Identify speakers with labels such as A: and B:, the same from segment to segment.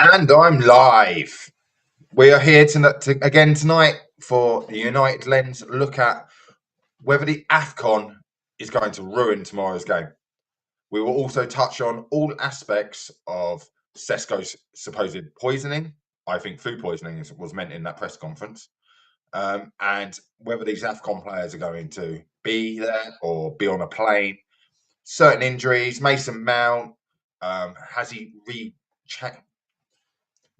A: And I'm live. We are here again tonight for the United Lens look at whether the Afcon is going to ruin tomorrow's game. We will also touch on all aspects of Sesko's supposed poisoning. I think food poisoning was meant in that press conference. And whether these Afcon players are going to be there or be on a plane. Certain injuries, Mason Mount, has he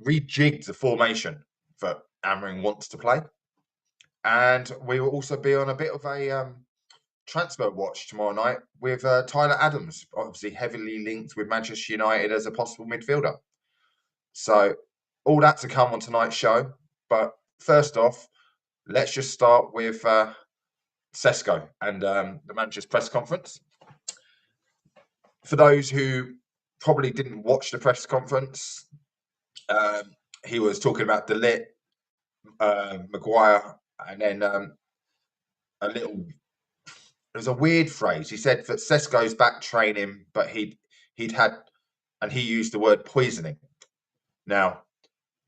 A: rejigged the formation that Amring wants to play. And we will also be on a bit of a transfer watch tomorrow night with Tyler Adams, obviously heavily linked with Manchester United as a possible midfielder. So all that to come on tonight's show. But first off, let's just start with Sesko and the manager's press conference. For those who probably didn't watch the press conference, he was talking about De Ligt, Maguire, and then a little. It was a weird phrase. He said that Sesko's back training, but he'd had, and he used the word poisoning. Now,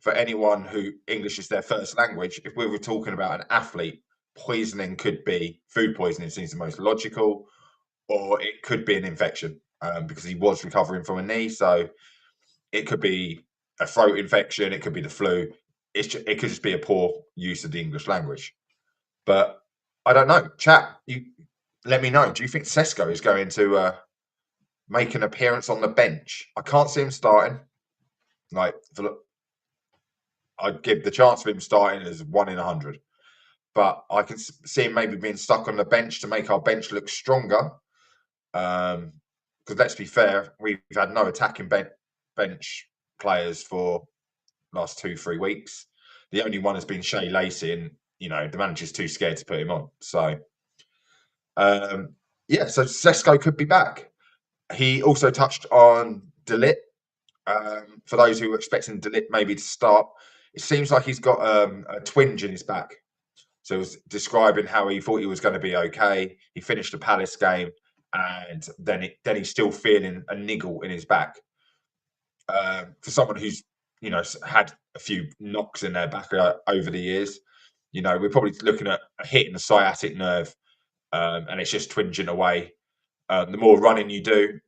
A: for anyone who English is their first language, if we were talking about an athlete, poisoning could be food poisoning. Seems the most logical, or it could be an infection because he was recovering from a knee, so it could be a throat infection. It could be the flu. It could just be a poor use of the English language. But I don't know. Chat, you let me know. Do you think Sesko is going to make an appearance on the bench? I can't see him starting. Like, I'd give the chance of him starting as 1 in 100. But I can see him maybe being stuck on the bench to make our bench look stronger. Because let's be fair, we've had no attacking bench players for last 2-3 weeks. The only one has been Shea Lacey, and the manager's too scared to put him on. So yeah, so Sesko could be back. He also touched on De Ligt. For those who were expecting De Ligt maybe to start, it seems like he's got a twinge in his back. So he was describing how he thought he was going to be okay. He finished the Palace game, and then he's still feeling a niggle in his back. For someone who's had a few knocks in their back over the years, we're probably looking at a hit in the sciatic nerve, and it's just twinging away. The more running you do,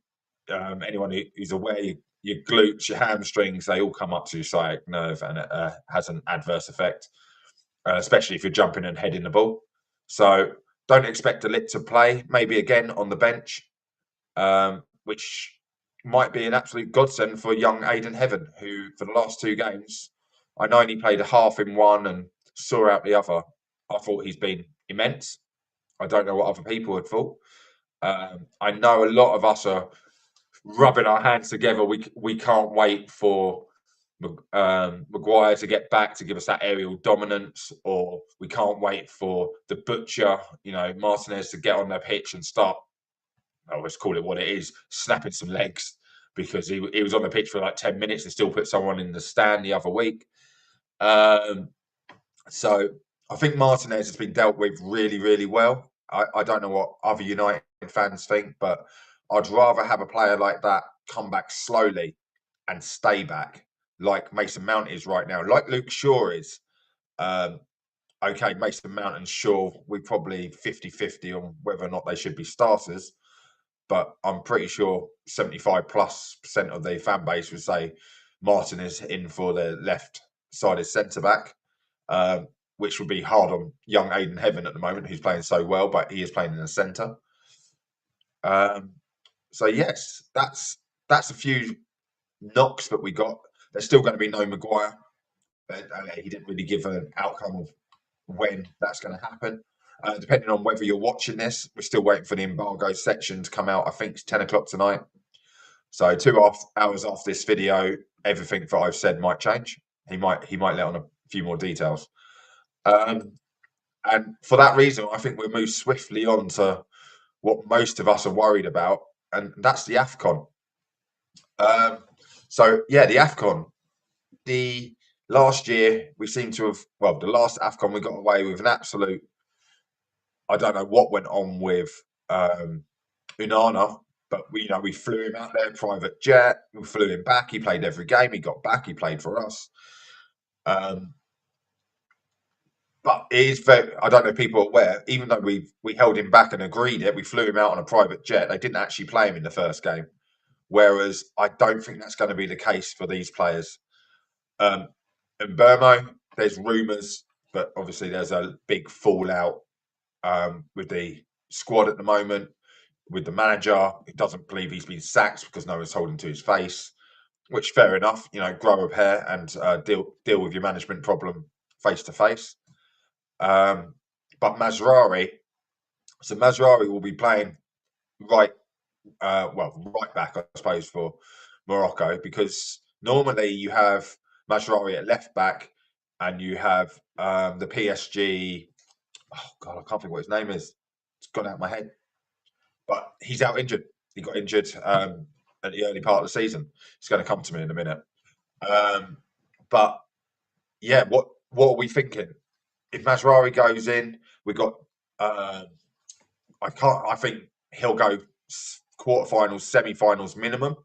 A: anyone who's aware, your glutes, your hamstrings, they all come up to your sciatic nerve, and it has an adverse effect, especially if you're jumping and heading the ball. So don't expect De Ligt to play, maybe again on the bench, which might be an absolute godsend for young Aidan Heaven, who for the last 2 games, I know he played a half in one and saw out the other. I thought he's been immense. I don't know what other people had thought. I know a lot of us are rubbing our hands together. We can't wait for Maguire to get back to give us that aerial dominance, or we can't wait for the butcher, Martinez, to get on their pitch and start. Let's call it what it is, snapping some legs, because he was on the pitch for like 10 minutes and still put someone in the stand the other week. So I think Martinez has been dealt with really, really well. I don't know what other United fans think, but I'd rather have a player like that come back slowly and stay back, like Mason Mount is right now, like Luke Shaw is. Okay, Mason Mount and Shaw, we probably 50-50 on whether or not they should be starters. But I'm pretty sure 75+% of the fan base would say Martin is in for the left-sided centre back, which would be hard on young Aidan Heaven at the moment, who's playing so well, but he is playing in the centre. So yes, that's a few knocks that we got. There's still going to be no Maguire. He didn't really give an outcome of when that's going to happen. Depending on whether you're watching this, we're still waiting for the embargo section to come out. I think it's 10 o'clock tonight. So 2.5 hours after this video, everything that I've said might change. He might let on a few more details. And for that reason, I think we'll move swiftly on to what most of us are worried about, and that's the Afcon. So yeah, the Afcon. The last year we seem to have, the last Afcon we got away with an absolute. I don't know what went on with Unana, But we flew him out there, private jet. We flew him back. He played every game. He got back. He played for us. Um, but it is very. I don't know if people are aware. Even though we held him back and agreed it, we flew him out on a private jet. They didn't actually play him in the first game. Whereas I don't think that's going to be the case for these players. In Burmo, there's rumours, but obviously there's a big fallout with the squad at the moment. With the manager, he doesn't believe he's been sacked because no one's told him to his face. Which fair enough, grow a pair and deal with your management problem face to face. But Mazraoui, so Mazraoui will be playing right, right back, I suppose, for Morocco because normally you have Mazraoui at left back and you have the PSG. Oh God, I can't think what his name is. It's gone out of my head. But he's out injured. He got injured at the early part of the season. It's going to come to me in a minute. But yeah, what are we thinking? If Mazraoui goes in, we got. I think he'll go quarterfinals, semi-finals minimum.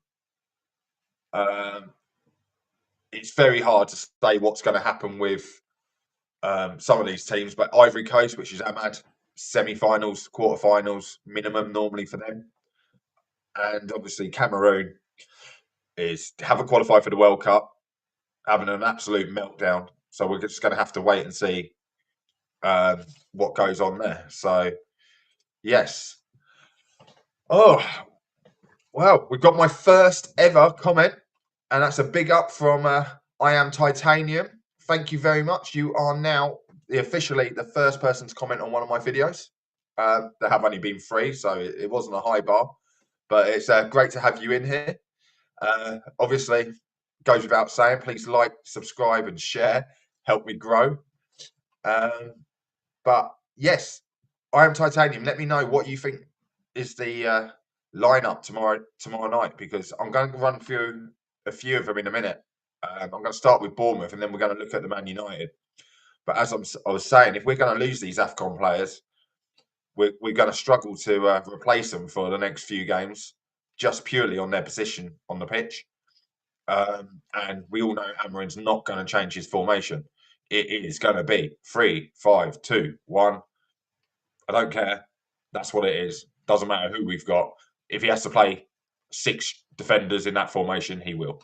A: It's very hard to say what's going to happen with some of these teams, but Ivory Coast, which is Ahmad, semi-finals, quarterfinals minimum normally for them, and obviously Cameroon haven't qualified for the World Cup, having an absolute meltdown. So we're just going to have to wait and see what goes on there. So yes. Oh well, we've got my first ever comment, and that's a big up from I Am Titanium. Thank you very much. You are now officially the first person to comment on one of my videos. There have only been 3, so it wasn't a high bar, but it's great to have you in here. Obviously, goes without saying, please like, subscribe, and share. Help me grow. But yes, I Am Titanium. Let me know what you think is the lineup tomorrow night, because I'm going to run through a few of them in a minute. I'm going to start with Bournemouth, and then we're going to look at the Man United. But as I was saying, if we're going to lose these Afcon players, we're going to struggle to replace them for the next few games, just purely on their position on the pitch. And we all know Amarin's not going to change his formation. It is going to be 3-5-2-1. I don't care. That's what it is. Doesn't matter who we've got. If he has to play 6 defenders in that formation, he will.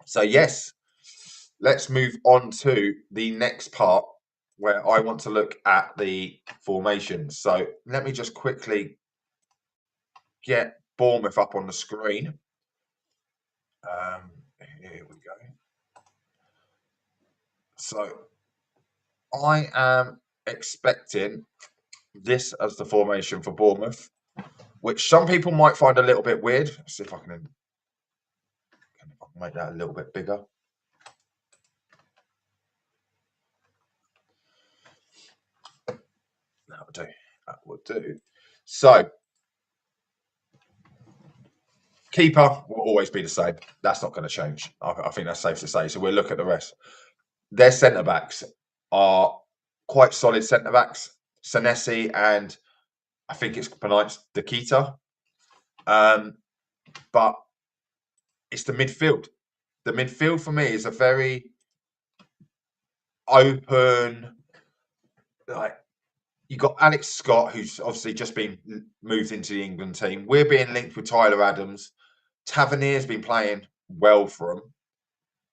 A: So yes, let's move on to the next part where I want to look at the formations. So let me just quickly get Bournemouth up on the screen. Here we go. So I am expecting this as the formation for Bournemouth, which some people might find a little bit weird. Let's see if I can make that a little bit bigger. That'll do. That will do. So, keeper will always be the same. That's not going to change. I think that's safe to say. So we'll look at the rest. Their centre backs are quite solid centre backs. Senesi and I think it's pronounced Dakita. But it's the midfield. The midfield for me is a very open, like, you got Alex Scott, who's obviously just been moved into the England team. We're being linked with Tyler Adams. Tavernier's been playing well for him.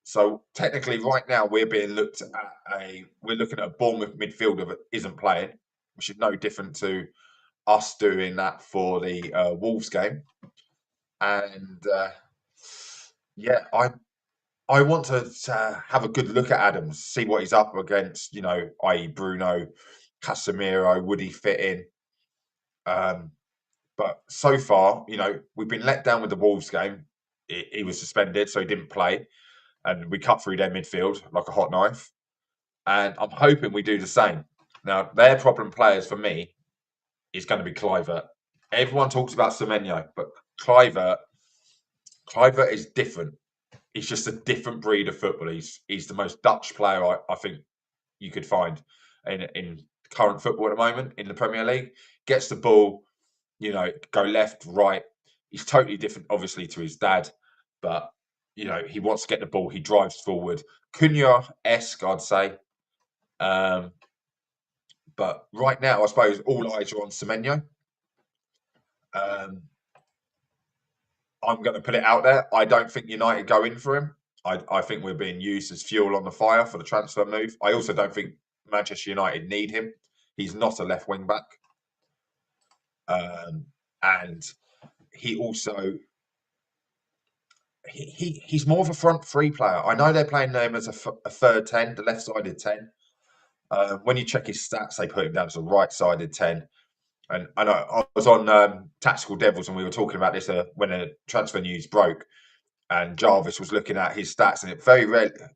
A: So technically, right now we're being looked at we're looking at a Bournemouth midfielder that isn't playing, which is no different to us doing that for the Wolves game. And yeah, I want to have a good look at Adams, see what he's up against. I.e. Bruno, Casemiro, would he fit in? But so far, we've been let down with the Wolves game. He was suspended, so he didn't play. And we cut through their midfield like a hot knife. And I'm hoping we do the same. Now, their problem players for me is going to be Kluivert. Everyone talks about Semenyo, but Kluivert is different. He's just a different breed of football. He's the most Dutch player I think you could find in current football at the moment in the Premier League. Gets the ball, go left, right. He's totally different, obviously, to his dad, but he wants to get the ball. He drives forward. Cunha-esque, I'd say. Um, but right now, I suppose all eyes are on Semenyo. Um, I'm going to put it out there. I don't think United go in for him. I think we're being used as fuel on the fire for the transfer move. I also don't think Manchester United need him. He's not a left wing back. And he also he's more of a front three player. I know they're playing him as a third 10, the left sided 10. When you check his stats, they put him down as a right sided 10. And I know I was on Tactical Devils and we were talking about this when the transfer news broke. And Jarvis was looking at his stats, and it very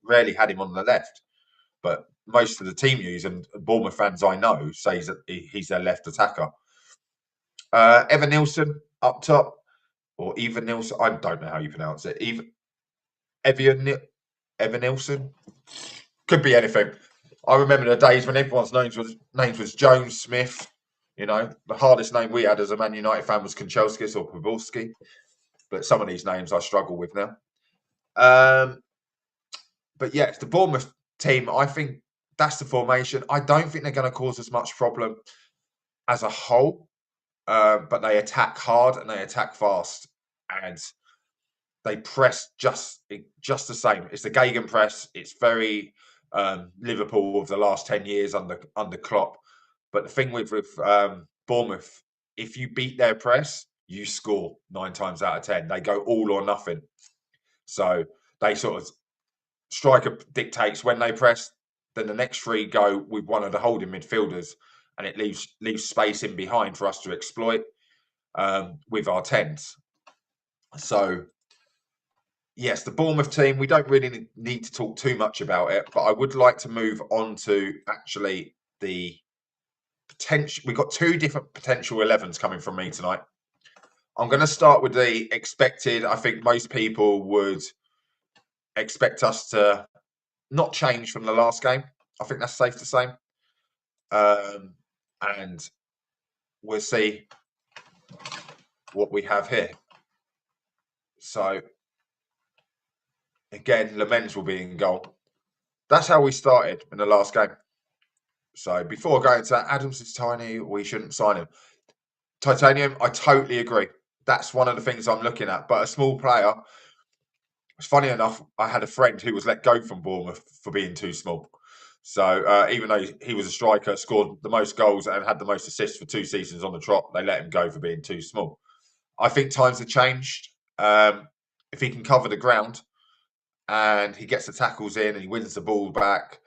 A: rarely had him on the left. But most of the team news and Bournemouth fans I know says that he's their left attacker. Evan Nilsson up top, or Evan Nilsson. I don't know how you pronounce it. Evan Nilsson could be anything. I remember the days when everyone's names was Jones, Smith. The hardest name we had as a Man United fan was Kanchelskis or Pavlovsky. But some of these names I struggle with now. But yes, the Bournemouth team, I think that's the formation. I don't think they're going to cause as much problem as a whole, but they attack hard and they attack fast, and they press just the same. It's the gegenpress. It's very Liverpool of the last 10 years under Klopp. But the thing with Bournemouth, if you beat their press, you score 9 times out of 10. They go all or nothing. So they sort of striker dictates when they press, then the next 3 go with one of the holding midfielders, and it leaves space in behind for us to exploit with our 10s. So, yes, the Bournemouth team, we don't really need to talk too much about it, but I would like to move on to actually the potential. We've got 2 different potential 11s coming from me tonight. I'm going to start with the expected. I think most people would expect us to not change from the last game. I think that's safe to say. And we'll see what we have here. So, again, Lamens will be in goal. That's how we started in the last game. So, before going to that, Adams is tiny. We shouldn't sign him. Titanium, I totally agree. That's one of the things I'm looking at. But a small player, it's funny enough, I had a friend who was let go from Bournemouth for being too small. So even though he was a striker, scored the most goals and had the most assists for 2 seasons on the trot, they let him go for being too small. I think times have changed. If he can cover the ground and he gets the tackles in and he wins the ball back,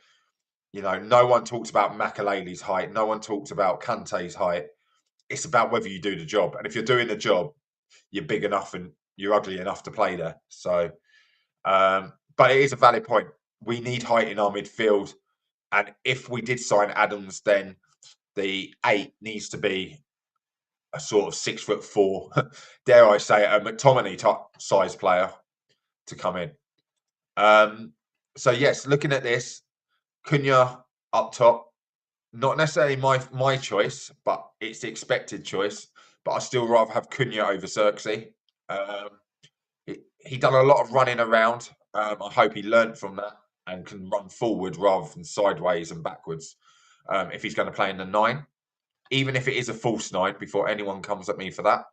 A: no one talks about Makalele's height. No one talks about Kante's height. It's about whether you do the job. And if you're doing the job, you're big enough and you're ugly enough to play there. So, but it is a valid point. We need height in our midfield. And if we did sign Adams, then the 8 needs to be a sort of 6'4", dare I say, a McTominay type size player to come in. So yes, looking at this, Cunha up top, not necessarily my choice, but it's the expected choice. But I still rather have Cunha over Xerxes. He done a lot of running around. I hope he learnt from that and can run forward rather than sideways and backwards. If he's going to play in the 9, even if it is a false 9, before anyone comes at me for that.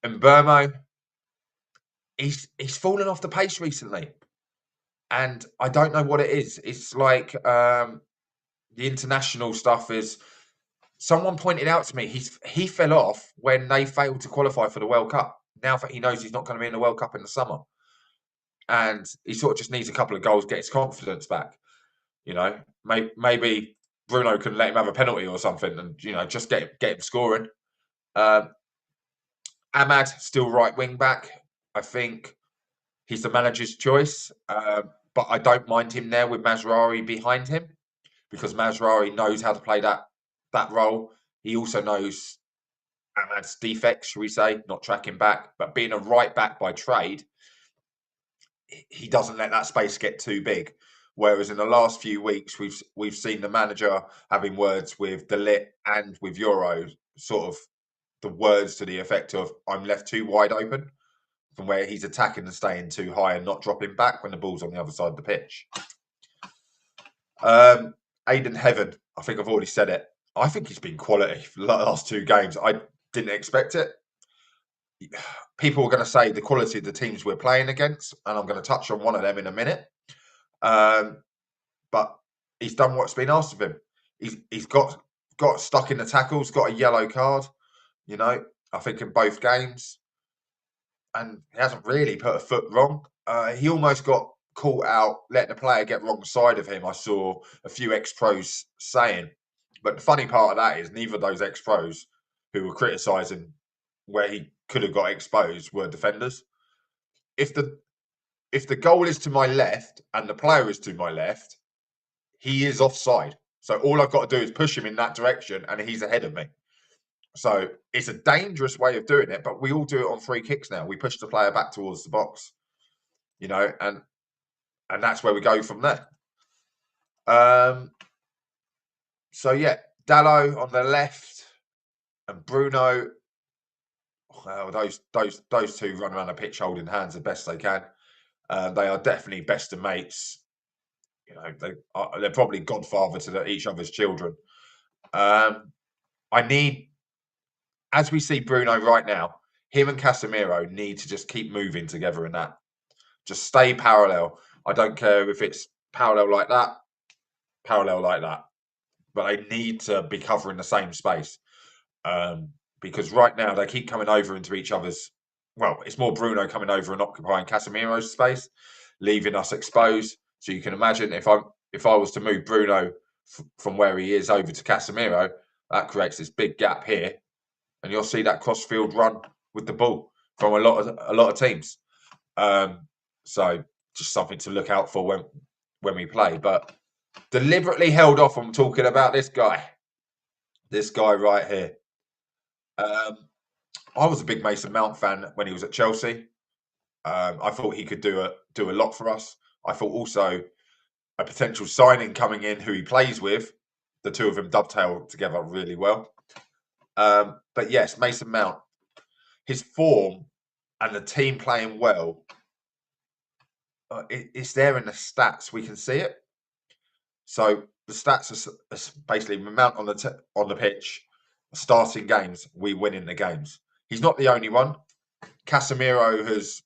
A: And Burmo, he's fallen off the pace recently, and I don't know what it is. It's like the international stuff is. Someone pointed out to me he fell off when they failed to qualify for the World Cup. Now that he knows he's not going to be in the World Cup in the summer, and he sort of just needs a couple of goals, get his confidence back. Maybe Bruno can let him have a penalty or something, and just get him scoring. Ahmad still right wing back. I think he's the manager's choice, but I don't mind him there with Mazraoui behind him, because Mazraoui knows how to play that role. He also knows Ahmad's defects, shall we say, not tracking back, but being a right back by trade, he doesn't let that space get too big. Whereas in the last few weeks, we've seen the manager having words with De Ligt and with Euros sort of the words to the effect of "I'm left too wide open," from where he's attacking and staying too high and not dropping back when the ball's on the other side of the pitch. Aiden Heaven, I think I've already said it. I think he's been quality for the last 2 games. I didn't expect it. People are going to say the quality of the teams we're playing against, and I'm going to touch on one of them in a minute. But he's done what's been asked of him. He's got stuck in the tackles, got a yellow card, I think in both games. And he hasn't really put a foot wrong. He almost got caught out, letting the player get wrong side of him. I saw a few ex-pros saying. But the funny part of that is neither of those ex-pros who were criticising where he could have got exposed were defenders. If the goal is to my left and the player is to my left, he is offside. So all I've got to do is push him in that direction and he's ahead of me. So it's a dangerous way of doing it, but we all do it on free kicks now. We push the player back towards the box, and that's where we go from there. So yeah, Dallo on the left and Bruno. Well, those two run around the pitch holding hands the best they can. They are definitely best of mates. They're probably godfather to each other's children. I need, as we see Bruno right now, him and Casemiro need to just keep moving together in that. Just stay parallel. I don't care if it's parallel like that, but they need to be covering the same space. Because right now they keep coming over into each other's. Well, it's more Bruno coming over and occupying Casemiro's space, leaving us exposed. So you can imagine if I was to move Bruno from where he is over to Casemiro, that creates this big gap here, and you'll see that cross field run with the ball from a lot of teams. So just something to look out for when we play. But deliberately held off on talking about this guy right here. I was a big Mason Mount fan when he was at Chelsea. I thought he could do a lot for us. I thought also a potential signing coming in who he plays with, the two of them dovetail together really well. But yes, Mason Mount, his form and the team playing well, it's there in the stats. We can see it. So the stats are basically Mount on the pitch, starting games, we win in the games. He's not the only one. Casemiro has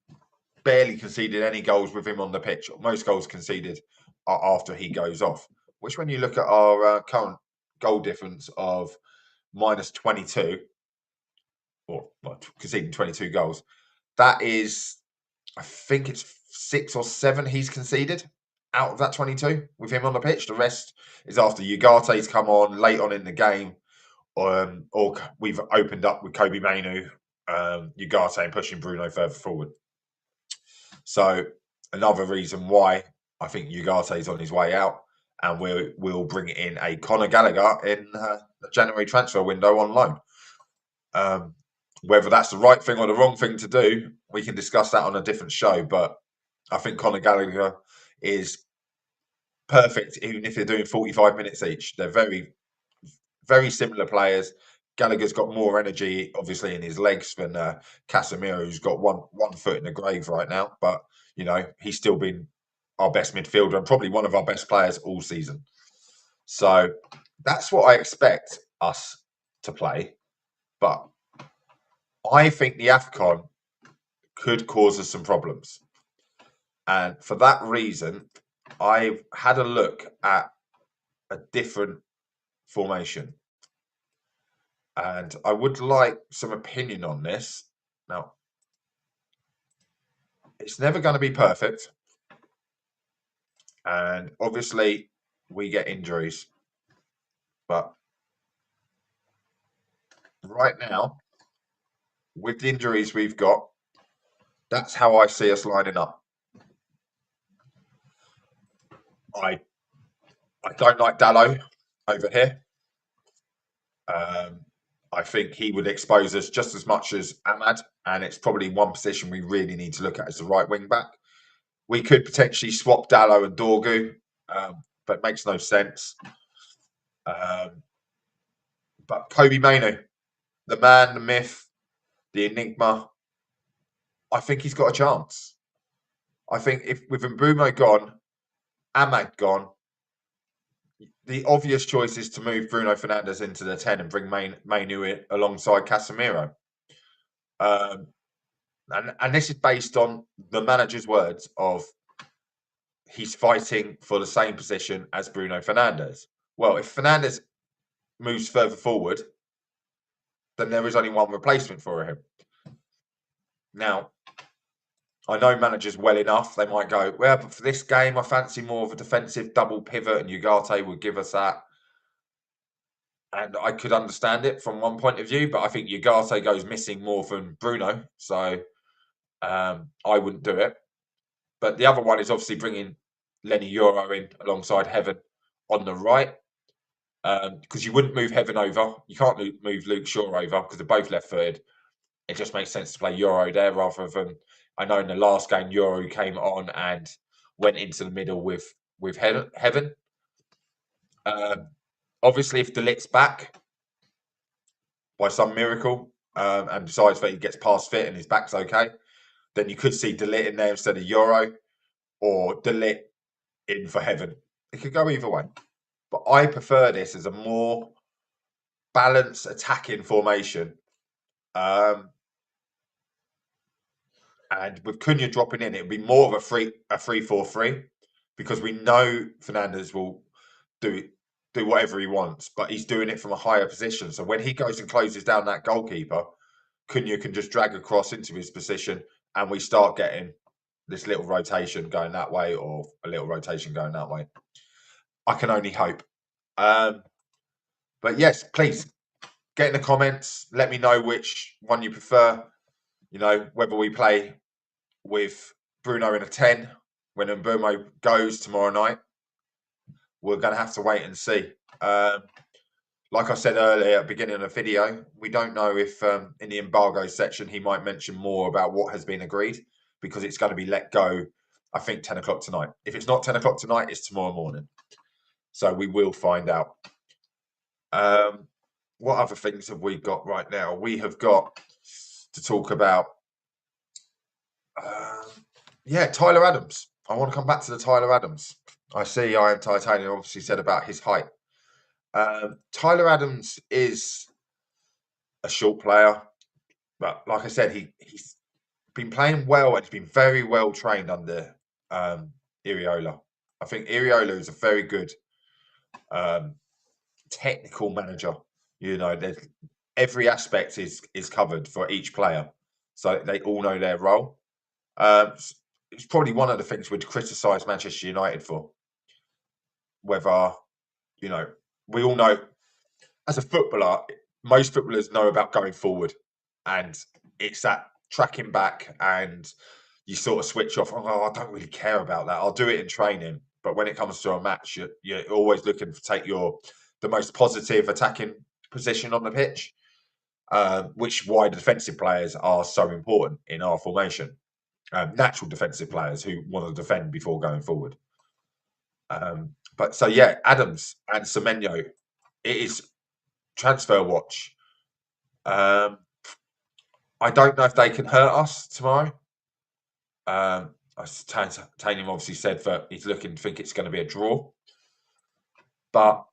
A: barely conceded any goals with him on the pitch. Most goals conceded are after he goes off, which when you look at our current goal difference of minus 22, or conceding 22 goals, that is, I think it's 6 or 7 he's conceded out of that 22 with him on the pitch. The rest is after Ugarte's come on late on in the game, or we've opened up with Kobe Mainu, Ugarte, and pushing Bruno further forward. So another reason why I think Ugarte's on his way out, and we'll bring in a Conor Gallagher in the January transfer window on loan. Whether that's the right thing or the wrong thing to do, we can discuss that on a different show. But I think Conor Gallagher is perfect, even if they're doing 45 minutes each. They're very, very similar players. Gallagher's got more energy, obviously, in his legs than Casemiro, who's got one foot in the grave right now. But, he's still been our best midfielder and probably one of our best players all season. So that's what I expect us to play. But I think the Afcon could cause us some problems. And for that reason, I've had a look at a different formation. And I would like some opinion on this. Now, it's never going to be perfect. And obviously, we get injuries. But right now, with the injuries we've got, that's how I see us lining up. I don't like Dallo over here. I think he would expose us just as much as Ahmad, and it's probably one position we really need to look at as the right wing back. We could potentially swap Dallo and Dorgu, but it makes no sense. But Kobe Mainu, the man, the myth, the enigma. I think he's got a chance. I think if with Mbeumo gone, Ahmad gone, the obvious choice is to move Bruno Fernandes into the 10 and bring Mainu in alongside Casemiro. Um, and this is based on the manager's words of he's fighting for the same position as Bruno Fernandes. Well, if Fernandes moves further forward, then there is only one replacement for him. Now, I know managers well enough. They might go, well, but for this game, I fancy more of a defensive double pivot, and Ugarte would give us that. And I could understand it from one point of view, but I think Ugarte goes missing more than Bruno, so I wouldn't do it. But the other one is obviously bringing Lenny Euro in alongside Heaven on the right, because you wouldn't move Heaven over. You can't move Luke Shaw over because they're both left-footed. It just makes sense to play Euro there rather than, I know in the last game Euro came on and went into the middle with Heaven. Obviously, if De Ligt's back by some miracle and decides that he gets past fit and his back's okay, then you could see De Ligt in there instead of Euro, or De Ligt in for Heaven. It could go either way. But I prefer this as a more balanced attacking formation. And with Cunha dropping in, it would be more of a 3-4-3 because we know Fernandes will do whatever he wants, but he's doing it from a higher position. So when he goes and closes down that goalkeeper, Cunha can just drag across into his position, and we start getting this little rotation going that way or a little rotation going that way. I can only hope. But yes, please get in the comments. Let me know which one you prefer. You know, whether we play with Bruno in a 10 when Mbeumo goes tomorrow night. We're going to have to wait and see. Like I said earlier at the beginning of the video, we don't know if in the embargo section he might mention more about what has been agreed, because it's going to be let go, I think, 10 o'clock tonight. If it's not 10 o'clock tonight, it's tomorrow morning. So we will find out. What other things have we got right now? We have got to talk about, Tyler Adams. I want to come back to the Tyler Adams. I see I Am Titanium obviously said about his height. Tyler Adams is a short player, but like I said, he's been playing well and he's been very well trained under Iriola. I think Iriola is a very good technical manager. You know, every aspect is covered for each player, so they all know their role. It's probably one of the things we'd criticise Manchester United for. Whether, you know, we all know as a footballer, most footballers know about going forward, and it's that tracking back, and you sort of switch off. Oh, I don't really care about that. I'll do it in training, but when it comes to a match, you're always looking to take the most positive attacking position on the pitch, which is why the defensive players are so important in our formation. Natural defensive players who want to defend before going forward. But so yeah, Adams and Semenyo, it is transfer watch. I don't know if they can hurt us tomorrow. Tanium obviously said that he's looking to think it's going to be a draw, but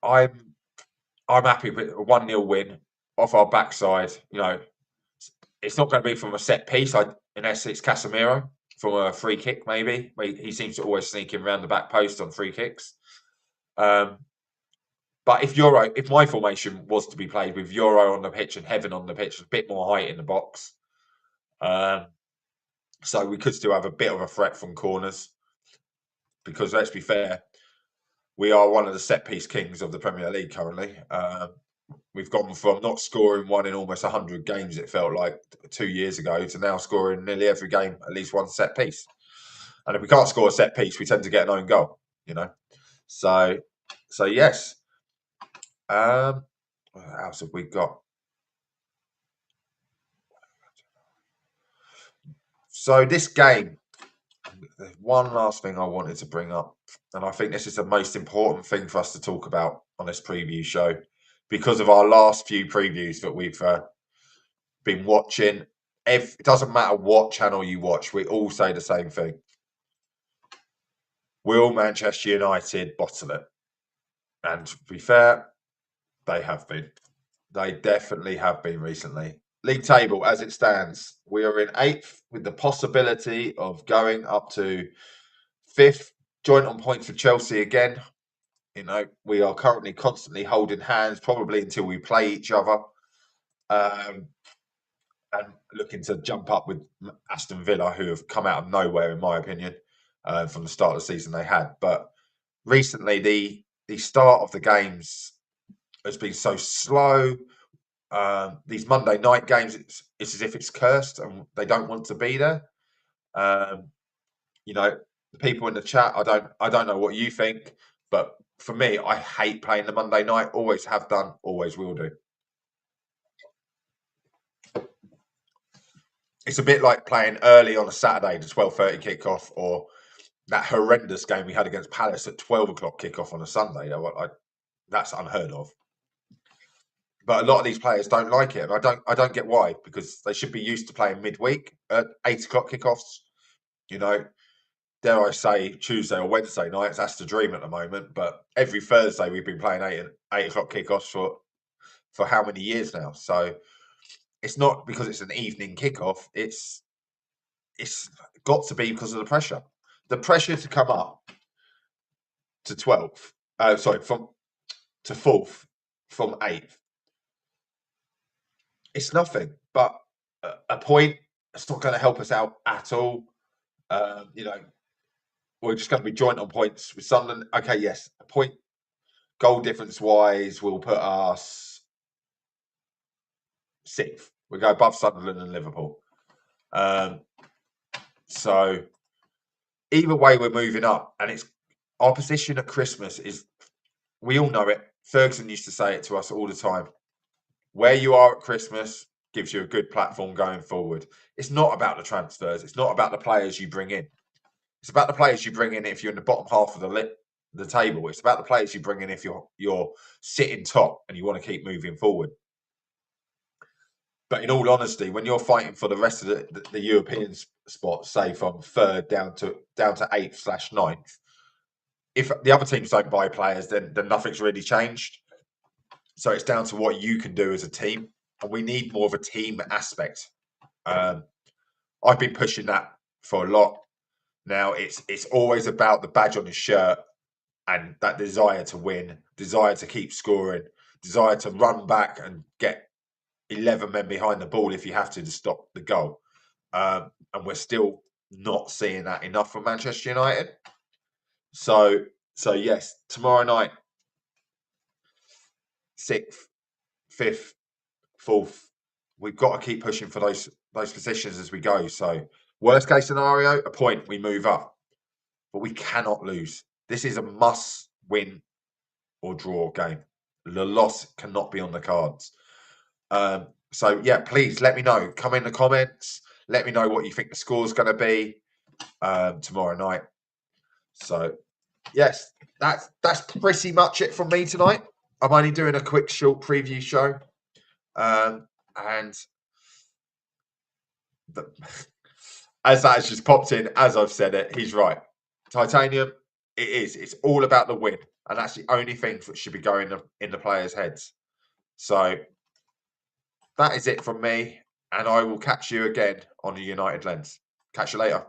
A: I'm happy with a 1-0 win off our backside. You know, it's not going to be from a set piece. Unless it's Casemiro from a free kick, maybe. He seems to always sneak in around the back post on free kicks. But if my formation was to be played with Euro on the pitch and Heaven on the pitch, a bit more height in the box, so we could still have a bit of a threat from corners. Because let's be fair, we are one of the set piece kings of the Premier League currently. We've gone from not scoring one in almost 100 games, it felt like 2 years ago, to now scoring nearly every game at least one set piece. And if we can't score a set piece, we tend to get an own goal, you know. So yes. What else have we got? So this game, there's one last thing I wanted to bring up, and I think this is the most important thing for us to talk about on this preview show. because of our last few previews that we've been watching. It doesn't matter what channel you watch, we all say the same thing. Will Manchester United bottle it? And to be fair, they have been. They definitely have been recently. League table as it stands, we are in 8th with the possibility of going up to 5th, joint on points with Chelsea again. You know, we are currently constantly holding hands, probably until we play each other. And looking to jump up with Aston Villa, who have come out of nowhere, in my opinion, from the start of the season they had. But recently, the start of the games has been so slow. These Monday night games, it's as if it's cursed, and they don't want to be there. You know, the people in the chat, I don't know what you think, but for me, I hate playing the Monday night. Always have done, always will do. It's a bit like playing early on a Saturday, the 12:30 kickoff, or that horrendous game we had against Palace at 12 o'clock kickoff on a Sunday. That's unheard of. But a lot of these players don't like it, and I don't get why, because they should be used to playing midweek at 8 o'clock kickoffs. You know, dare I say Tuesday or Wednesday nights? That's the dream at the moment. But every Thursday we've been playing 8 o'clock kickoffs for how many years now? So it's not because it's an evening kickoff. It's got to be because of the pressure. The pressure to come up to 12th. From to 4th from 8th. It's nothing, but a point. It's not going to help us out at all. You know, we're just going to be joint on points with Sunderland. Okay, yes, a point goal difference wise will put us 6th. We go above Sunderland and Liverpool. So either way, we're moving up, and it's our position at Christmas is. We all know it. Ferguson used to say it to us all the time. Where you are at Christmas gives you a good platform going forward. It's not about the transfers. It's not about the players you bring in. It's about the players you bring in if you're in the bottom half of the table. It's about the players you bring in if you're sitting top and you want to keep moving forward. But in all honesty, when you're fighting for the rest of the European spots, say from 3rd down to 8th/9th, if the other teams don't buy players, then nothing's really changed. So it's down to what you can do as a team, and we need more of a team aspect. I've been pushing that for a lot. Now it's always about the badge on his shirt and that desire to win, desire to keep scoring, desire to run back and get 11 men behind the ball if you have to stop the goal. And we're still not seeing that enough from Manchester United. So yes, tomorrow night, 6th, 5th, 4th, we've got to keep pushing for those positions as we go. So worst case scenario, a point, we move up. But we cannot lose. This is a must win or draw game. The loss cannot be on the cards. So yeah, please let me know. Come in the comments. Let me know what you think the score is going to be tomorrow night. So yes, that's pretty much it from me tonight. I'm only doing a quick short preview show. And as that has just popped in, as I've said it, he's right. Titanium, it is. It's all about the win. And that's the only thing that should be going in the players' heads. So that is it from me. And I will catch you again on the United Lens. Catch you later.